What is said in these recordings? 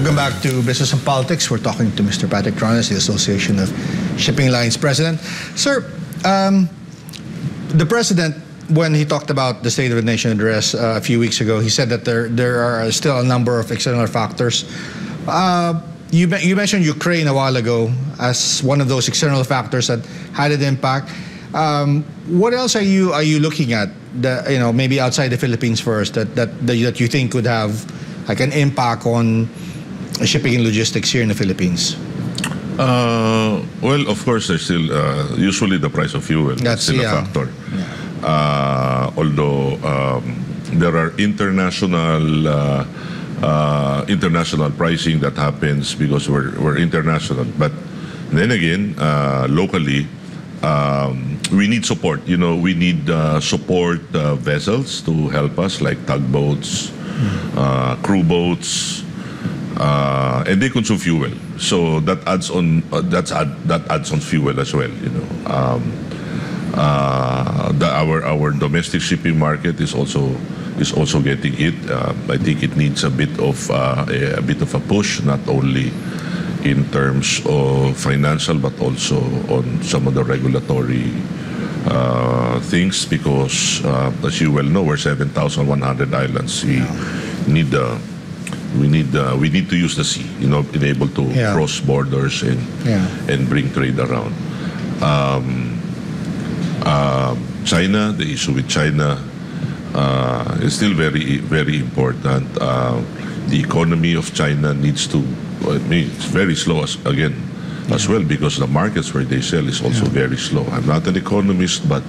Welcome back to Business and Politics. We're talking to Mr. Patrick RONAS, the Association of Shipping Lines President. Sir, the President, when he talked about the State of the Nation address a few weeks ago, he said that there are still a number of external factors. You mentioned Ukraine a while ago as one of those external factors that had an impact. What else are you looking at? Maybe outside the Philippines first, that you think could have like an impact on shipping and logistics here in the Philippines? Well, of course, there's still usually the price of fuel. That's still a factor. Yeah. Although there are international pricing that happens because we're international. But then again, locally, we need support. We need support vessels to help us, like tugboats, crew boats, and they consume fuel. So that adds on that adds on fuel as well. Our domestic shipping market is also getting hit. I think it needs a bit of a push, not only in terms of financial but also on some of the regulatory things, because as you well know, we're 7,100 islands. We need to use the sea, being able to cross borders and bring trade around. China, the issue with China is still very, very important. The economy of China needs to, it's very slow as well, because the markets where they sell is also very slow. I'm not an economist, but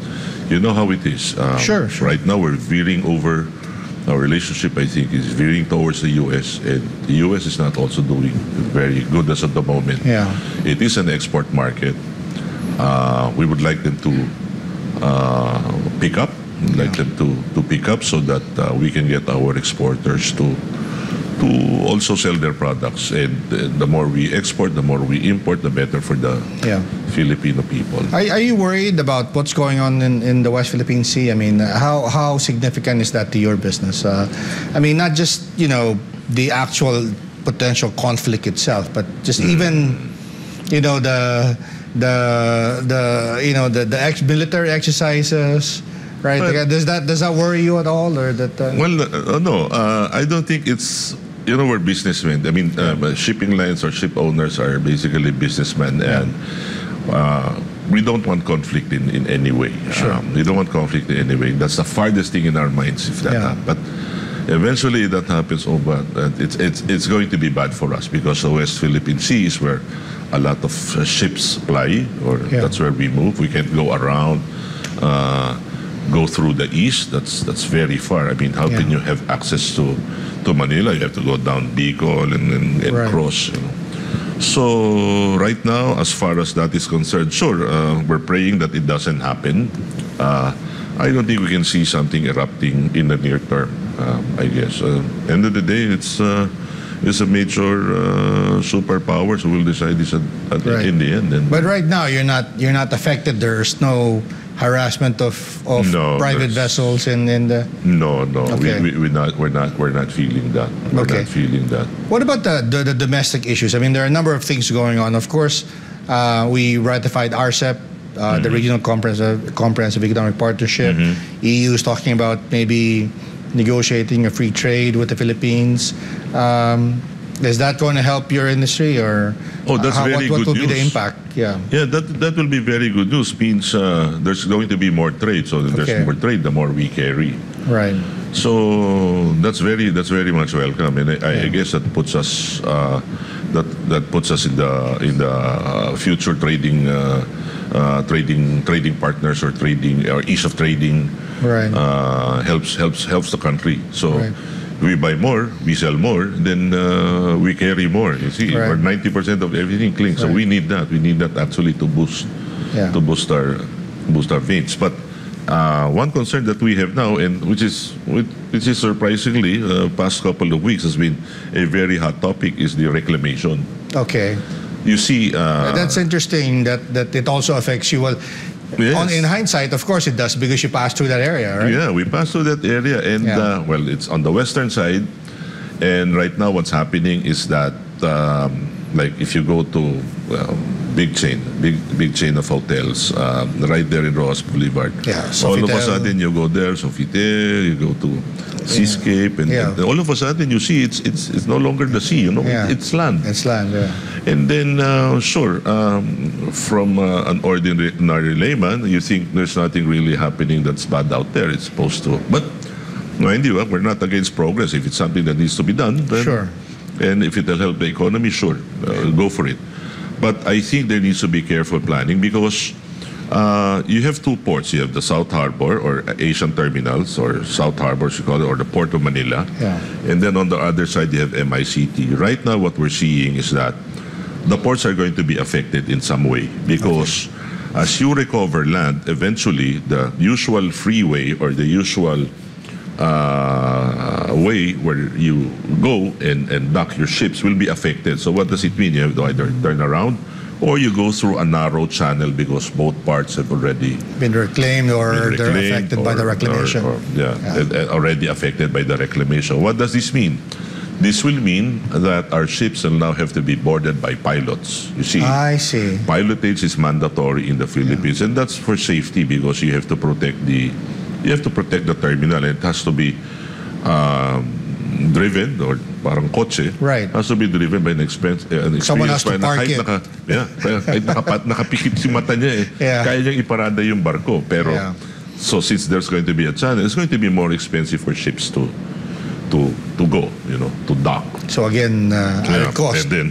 you know how it is. Sure. Right now we're veering over. Our relationship, I think, is veering towards the U.S., and the U.S. is not also doing very good as of the moment. Yeah. It is an export market. We would like them to pick up. We'd like them to pick up so that we can get our exporters to also sell their products. And the more we export, the more we import, the better for the Filipino people. Are you worried about what's going on in the West Philippine Sea? I mean, how significant is that to your business? I mean, not just the actual potential conflict itself, but just even the military exercises. Right? Does that worry you at all, or that? Well, no. I don't think it's. We're businessmen. I mean, shipping lines or ship owners are basically businessmen, and we don't want conflict in any way. Sure. We don't want conflict in any way. That's the farthest thing in our minds if that happens. But eventually that happens. But it's going to be bad for us, because the West Philippine Sea is where a lot of ships ply, or that's where we move. We can't go around. Go through the east. That's very far. I mean, how can you have access to Manila? You have to go down Bicol and cross. So right now, as far as that is concerned, sure, we're praying that it doesn't happen. I don't think we can see something erupting in the near term. I guess. End of the day, it's a major superpower, so we'll decide this in the end. But right now, you're not affected. There's no harassment of private vessels in the. No. Okay. We're not feeling that. We're not feeling that. What about the domestic issues? I mean, there are a number of things going on. Of course, we ratified RCEP, the Regional Comprehensive Economic Partnership. EU is talking about maybe negotiating a free trade with the Philippines. Is that going to help your industry, or that's very good news. What will be the impact? Yeah, that will be very good news. Means there's going to be more trade. So there's more trade, the more we carry. Right. So that's very much welcome, and I guess that puts us that puts us in the future trading partners, or ease of trading. Right. Helps the country. So. We buy more, we sell more, then we carry more. You see, or 90% of everything clean. So we need that. We need that actually to boost our rates. But one concern that we have now, and which is surprisingly past couple of weeks has been a very hot topic, is the reclamation. Okay. You see, that's interesting that it also affects you. Well, in hindsight, of course it does, because you pass through that area, right? Yeah, we pass through that area, and well, it's on the western side, and right now what's happening is that like if you go to big chain of hotels right there in Rojas Boulevard. Yeah, all of a Sofitel. sudden you go there, Sofitel, you go to Seascape, and, Yeah. and all of a sudden you see it's no longer the sea, Yeah. it's land. It's land, yeah. And then, sure, from an ordinary layman, you think there's nothing really happening that's bad out there. It's supposed to. But, mind you, we're not against progress. If it's something that needs to be done, then, Sure. and if it'll help the economy, sure, go for it. But I think there needs to be careful planning because you have two ports. You have the South Harbor or Asian terminals, or South Harbor, as you call it, or the Port of Manila. Yeah. And then on the other side, you have MICT. Right now, what we're seeing is that the ports are going to be affected in some way because as you recover land, eventually the usual freeway or the usual way where you go and dock your ships will be affected. So what does it mean? You have to either turn around or you go through a narrow channel because both parts have already Been reclaimed or been they're reclaimed affected by the or- reclamation. already affected by the reclamation. What does this mean? This will mean that our ships will now have to be boarded by pilots. You see, I see. pilotage is mandatory in the Philippines, and that's for safety because you have to protect the terminal. It has to be driven, or parang kotse. Right. Has to be driven by an Someone has to experienced park kahit it. kahit nakapikit si mata niya Yeah. kaya niyang iparada yung barko. Pero, Yeah. so since there's going to be a channel, it's going to be more expensive for ships to go, to dock. So again, added cost. And then,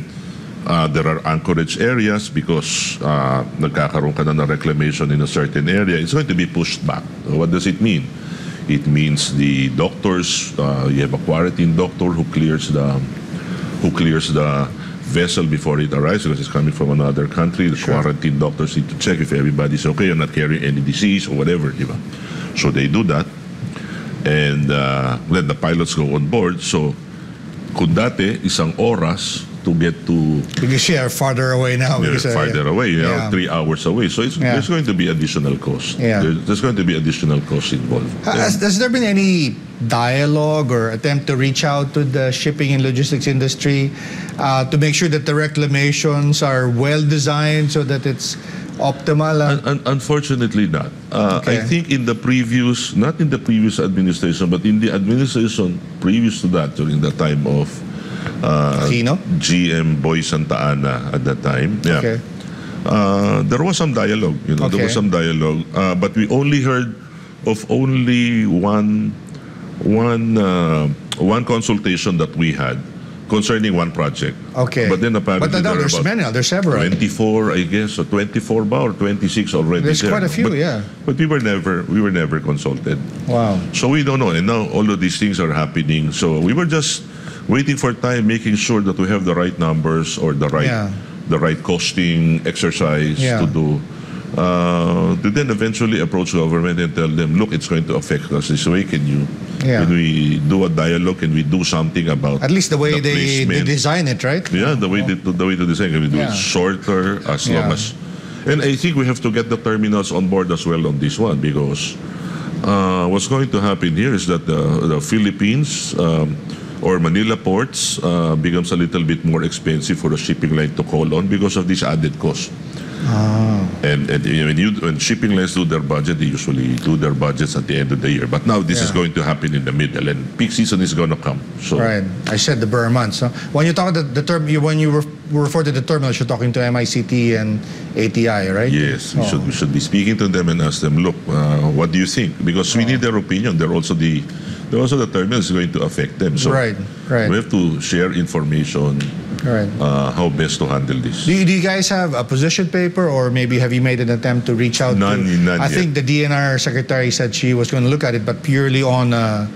there are anchorage areas because nagkakaroon ka na ng reclamation in a certain area. It's going to be pushed back. So what does it mean? It means the doctors, you have a quarantine doctor who clears the vessel before it arrives because it's coming from another country. The quarantine doctors need to check if everybody's okay and not carrying any disease or whatever. Diba? So they do that. And then the pilots go on board. So kung dati, isang oras to get to Because you are farther away now. they're Because, farther away, yeah. 3 hours away. So there's going to be additional cost. Yeah. There's going to be additional cost involved. Has there been any dialogue or attempt to reach out to the shipping and logistics industry to make sure that the reclamations are well designed so that it's optimal? Unfortunately, not. Okay. I think not in the previous administration, but in the administration previous to that, during the time of Aquino? GM Boy Santa Ana at that time. Yeah. Okay. There was some dialogue, Okay. there was some dialogue, but we only heard of only one consultation that we had concerning one project. Okay. But then apparently But now there are there's about many. There's several. 24, I guess, or 24 ba or 26 already. There's there. quite a few, but, yeah. But we were never consulted. Wow. So we don't know. And now all of these things are happening. So we were just waiting for time, making sure that we have the right numbers or the right costing exercise Yeah. to do. To then eventually approach government and tell them, look, it's going to affect us this way. Can we do a dialogue? Can we do something about At least the way they placement? design it, right? Yeah, the way to design. Can we do Yeah. it shorter as long Yeah. as? And I think we have to get the terminals on board as well on this one because what's going to happen here is that the Philippines or Manila ports becomes a little bit more expensive for the shipping line to call on because of this added cost. And when shipping lines do their budget, they usually do their budgets at the end of the year. But now this is Yeah. going to happen in the middle, and peak season is going to come. So Right. I said the Burr months. So when you talk the term, when you refer to the terminals, you're talking to MICT and ATI, right? yes, we should be speaking to them and ask them, look, what do you think? Because we need their opinion. They're also the terminal is going to affect them. So Right. we have to share information Right. how best to handle this. Do you guys have a position paper, or maybe have you made an attempt to reach out None I yet. think the DNR secretary said she was going to look at it, but purely on an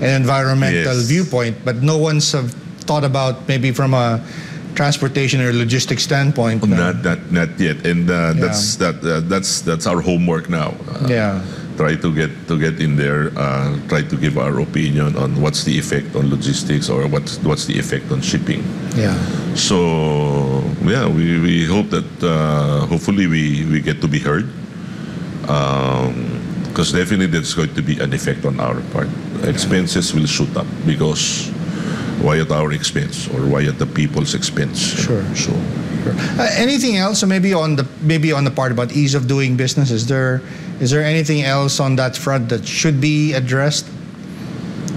environmental Yes. viewpoint. But no one's have thought about maybe from a transportation or logistics standpoint. Not yet, and that's our homework now. Yeah. Try to get in there, try to give our opinion on what's the effect on logistics or what's the effect on shipping. Yeah. So yeah, we hope that hopefully we get to be heard, because definitely there's going to be an effect on our part. Expenses will shoot up because why at our expense or why at the people's expense? Sure. So. Anything else? So maybe on the part about ease of doing business, is there anything else on that front that should be addressed?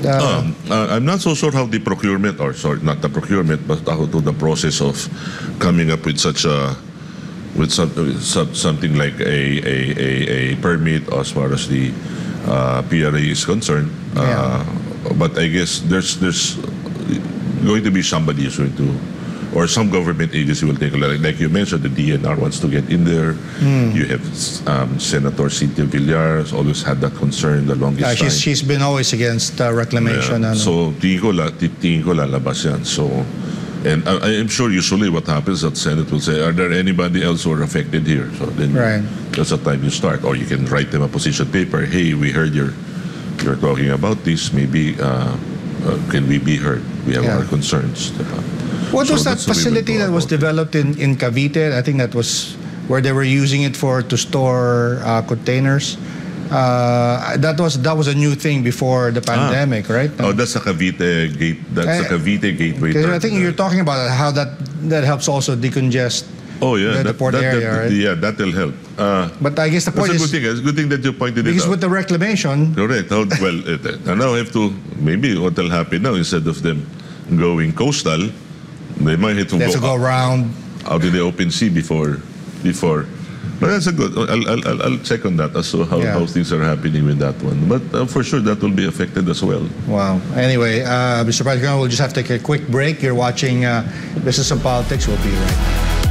I'm not so sure how the procurement, or sorry, not the procurement, but how to the process of coming up with such a something like a permit as far as the PRA is concerned. But I guess there's going to be somebody who's going to, or some government agency will take a look. Like you mentioned, the DNR wants to get in there. You have Senator Cynthia Villar has always had that concern the longest time. She's been always against reclamation. So tingin ko lalabas yan. So, and I'm sure usually what happens at Senate will say, are there anybody else who are affected here? So then that's the time you start. Or you can write them a position paper. Hey, we heard you're talking about this. Maybe can we be heard? We have our concerns. What was that facility that was developed in Cavite? I think that was where they were using it to store containers. That was a new thing before the pandemic, right? Oh, that's a Cavite gate. That's a Cavite gateway. I think you're talking about how that helps also decongest. Oh yeah, the port area, right? Yeah, that will help. But I guess the point is a good thing. It's a good thing that you pointed it out. Because with the reclamation, correct. Well, now I have to, maybe what will happen now, instead of them going coastal, they might have to go around out in the open sea before. But that's a good. I'll check on that as to how things are happening with that one. But for sure, that will be affected as well. Wow. Anyway, Mr. President, we'll just have to take a quick break. You're watching Business and Politics. We'll be right back.